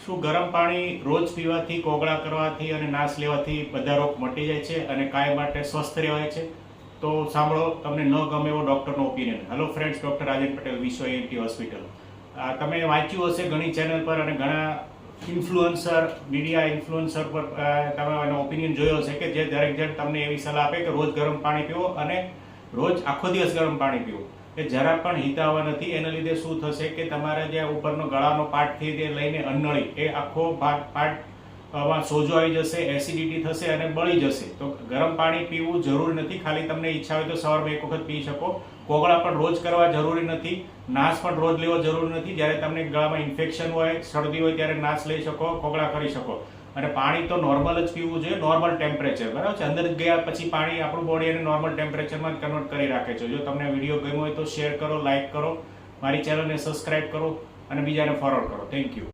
શું ગરમ પાણી રોજ પીવાથી, કોગળા કરવાથી અને નાશ લેવાથી બધા રોગ મટી જાય છે અને કાયમ માટે સ્વસ્થ રહેવાય છે? તો સાંભળો, તમને ન ગમે એવો ડૉક્ટરનો ઓપિનિયન. હેલો ફ્રેન્ડ્સ, ડૉક્ટર રાજન પટેલ, વિશ્વ ENT હોસ્પિટલ. તમે વાંચ્યું હશે ઘણી ચેનલ પર અને ઘણા ઇન્ફ્લુઅન્સર, મીડિયા ઇન્ફ્લુઅન્સર પર તમે એનો ઓપિનિયન જોયો હશે કે જે દરેક જણ તમને એવી સલાહ આપે કે રોજ ગરમ પાણી પીવો અને રોજ આખો દિવસ ગરમ પાણી પીવું. એ જરા પણ હિતાવહ નથી. એના લીધે શું થશે કે તમારા જે ઉપરનો ગળાનો પાર્ટથી તે લઈને અન્નળી એ આખો પાર્ટમાં સોજો આવી જશે, એસિડિટી થશે અને બળી જશે. તો ગરમ પાણી પીવું જરૂરી નથી. ખાલી તમને ઈચ્છા હોય તો સવારમાં એક વખત પી શકો. કોગળા પણ રોજ કરવા જરૂરી નથી. નાશ પણ રોજ લેવો જરૂરી નથી. જ્યારે તમને ગળામાં ઇન્ફેક્શન હોય, શરદી હોય ત્યારે નાશ લઈ શકો, કોગળા કરી શકો. અને પાણી તો નોર્મલ જ પીવું જોઈએ, નોર્મલ ટેમ્પરેચર, બરાબર છે. અંદર ગયા પછી પાણી આપણું બોડી એને નોર્મલ ટેમ્પરેચરમાં કન્વર્ટ કરી રાખે છે. જો તમને વિડીયો ગમ્યો હોય તો શેર કરો, લાઇક કરો, મારી ચેનલને સબસ્ક્રાઇબ કરો અને બીજાને ફોરવર્ડ કરો. Thank you.